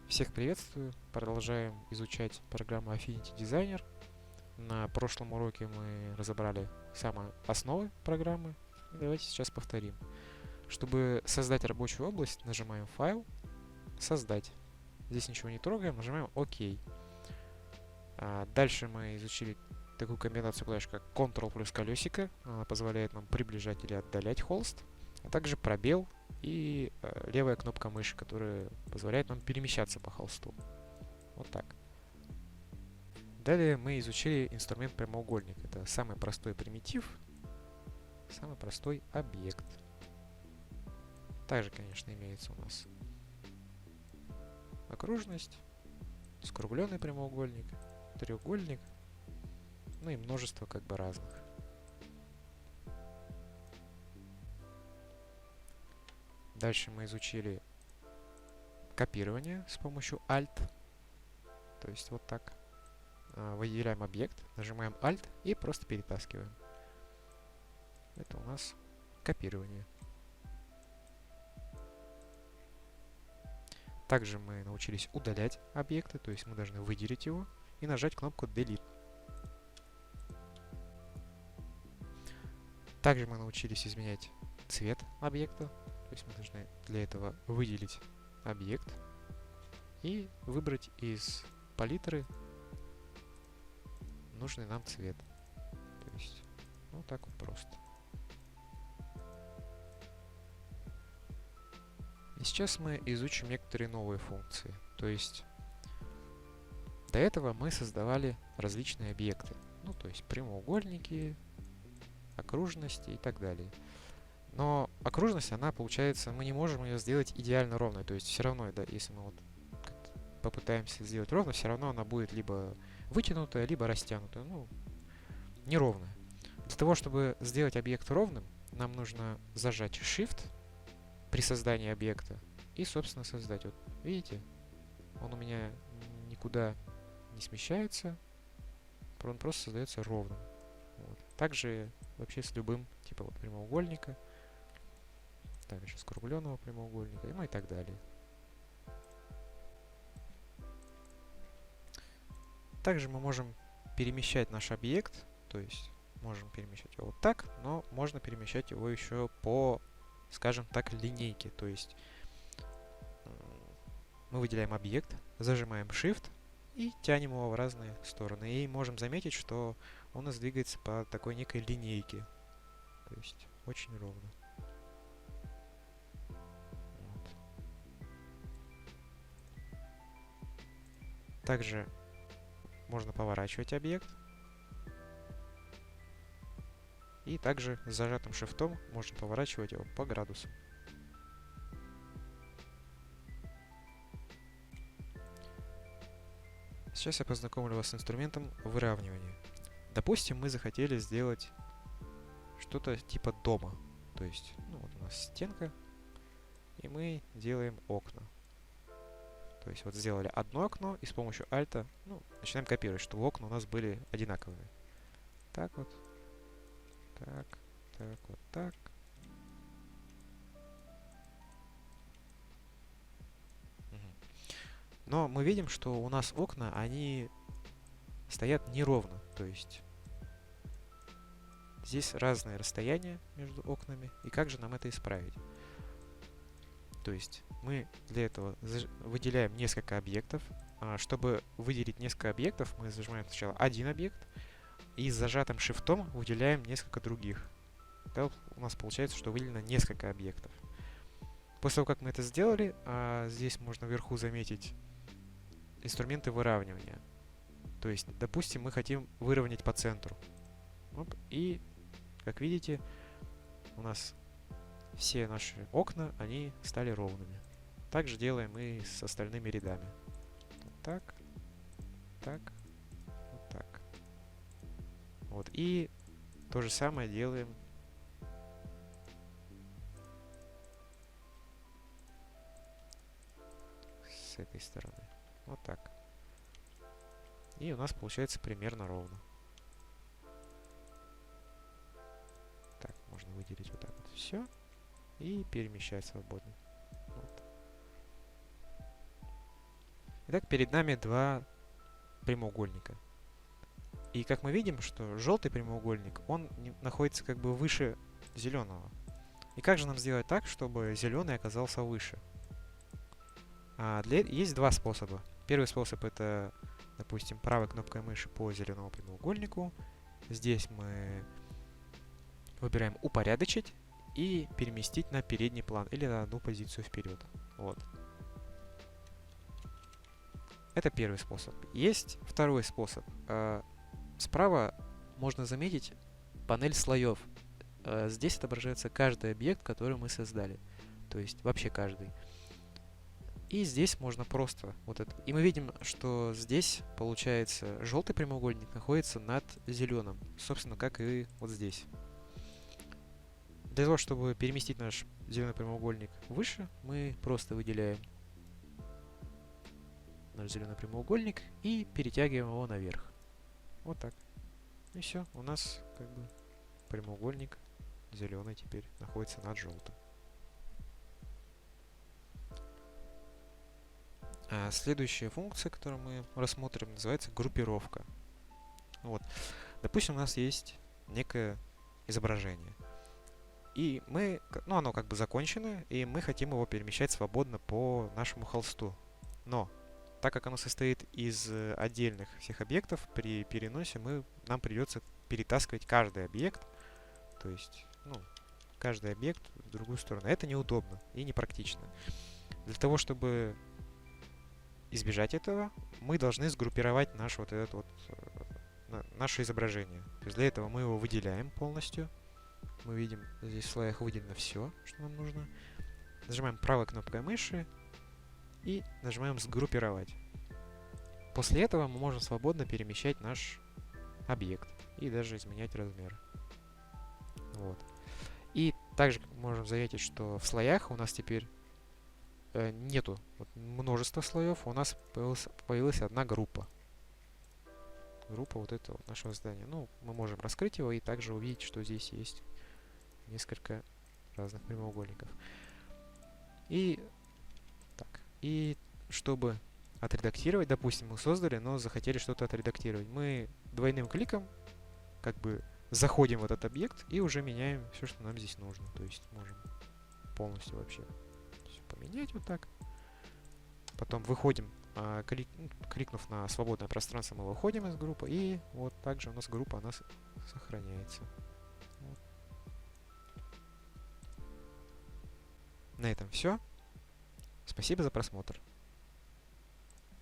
Всех приветствую! Продолжаем изучать программу Affinity Designer. На прошлом уроке мы разобрали самые основы программы. И давайте сейчас повторим. Чтобы создать рабочую область, нажимаем «Файл», «Создать». Здесь ничего не трогаем, нажимаем «Ок». Дальше мы изучили такую комбинацию клавиш, как Ctrl плюс колесико. Она позволяет нам приближать или отдалять холст, а также пробел и левая кнопка мыши, которая позволяет нам перемещаться по холсту. Вот так. Далее мы изучили инструмент прямоугольник. Это самый простой примитив, самый простой объект. Также, конечно, имеется у нас окружность, скругленный прямоугольник, треугольник, ну и множество как бы разных. Дальше мы изучили копирование с помощью Alt. То есть вот так. Выделяем объект, нажимаем Alt и просто перетаскиваем. Это у нас копирование. Также мы научились удалять объекты, то есть мы должны выделить его и нажать кнопку Delete. Также мы научились изменять цвет объекта, то есть мы должны для этого выделить объект и выбрать из палитры нужный нам цвет. То есть вот так вот просто. И сейчас мы изучим некоторые новые функции. То есть до этого мы создавали различные объекты. Ну, то есть прямоугольники, окружности и так далее. Но окружность, она получается, мы не можем ее сделать идеально ровной. То есть все равно, да, если мы вот попытаемся сделать ровно, все равно она будет либо вытянутая, либо растянутая, ну, неровная. Для того, чтобы сделать объект ровным, нам нужно зажать Shift при создании объекта и, собственно, создать. Вот, видите, он у меня никуда не смещается, он просто создается ровным. Вот. Также вообще с любым, типа вот прямоугольника, также скругленного прямоугольника, ну и так далее. Также мы можем перемещать наш объект, то есть можем перемещать его вот так, но можно перемещать его еще по, скажем так, линейке. То есть мы выделяем объект, зажимаем Shift и тянем его в разные стороны. И можем заметить, что он у нас двигается по такой некой линейке. То есть очень ровно. Вот. Также можно поворачивать объект. И также с зажатым шифтом можно поворачивать его по градусу. Сейчас я познакомлю вас с инструментом выравнивания. Допустим, мы захотели сделать что-то типа дома. То есть, ну вот у нас стенка, и мы делаем окна. То есть вот сделали одно окно, и с помощью альта, ну, начинаем копировать, чтобы окна у нас были одинаковые. Так вот. Так, так, вот так. Но мы видим, что у нас окна, они стоят неровно. То есть здесь разные расстояния между окнами. И как же нам это исправить? То есть мы для этого выделяем несколько объектов. Чтобы выделить несколько объектов, мы зажимаем сначала один объект и с зажатым шифтом выделяем несколько других. Тогда у нас получается, что выделено несколько объектов. После того, как мы это сделали, здесь можно вверху заметить инструменты выравнивания. То есть, допустим, мы хотим выровнять по центру. Оп, и, как видите, у нас все наши окна, они стали ровными. Также делаем и с остальными рядами. Вот так, так, вот так. Вот, и то же самое делаем с этой стороны. Вот так. И у нас получается примерно ровно. Так, можно выделить вот так вот все. И перемещать свободно. Вот. Итак, перед нами два прямоугольника. И как мы видим, что желтый прямоугольник, он находится как бы выше зеленого. И как же нам сделать так, чтобы зеленый оказался выше? Есть два способа. Первый способ это, допустим, правой кнопкой мыши по зеленому прямоугольнику. Здесь мы выбираем упорядочить и переместить на передний план или на одну позицию вперед. Вот. Это первый способ. Есть второй способ. Справа можно заметить панель слоев. Здесь отображается каждый объект, который мы создали. То есть вообще каждый. И здесь можно просто вот это. И мы видим, что здесь, получается, желтый прямоугольник находится над зеленым. Собственно, как и вот здесь. Для того, чтобы переместить наш зеленый прямоугольник выше, мы просто выделяем наш зеленый прямоугольник и перетягиваем его наверх. Вот так. И все, у нас как бы прямоугольник зеленый теперь находится над желтым. Следующая функция, которую мы рассмотрим, называется группировка. Вот. Допустим, у нас есть некое изображение. И оно как бы закончено, и мы хотим его перемещать свободно по нашему холсту. Но, так как оно состоит из отдельных всех объектов, при переносе нам придется перетаскивать каждый объект, то есть, каждый объект в другую сторону. Это неудобно и непрактично. Для того, чтобы избежать этого, мы должны сгруппировать наше изображение. То есть для этого мы его выделяем полностью. Мы видим, здесь в слоях выделено все, что нам нужно. Нажимаем правой кнопкой мыши и нажимаем «Сгруппировать». После этого мы можем свободно перемещать наш объект и даже изменять размер. Вот. И также можем заметить, что в слоях у нас теперь нету множества слоев, у нас появилась одна группа. Группа вот этого нашего здания. Мы можем раскрыть его и также увидеть, что здесь есть несколько разных прямоугольников. И чтобы отредактировать, допустим, мы создали, но захотели что-то отредактировать, мы двойным кликом как бы заходим в этот объект и уже меняем все, что нам здесь нужно. То есть можем полностью вообще все поменять вот так. Потом выходим, кликнув на свободное пространство, мы выходим из группы, и вот также у нас группа сохраняется. Вот. На этом все. Спасибо за просмотр.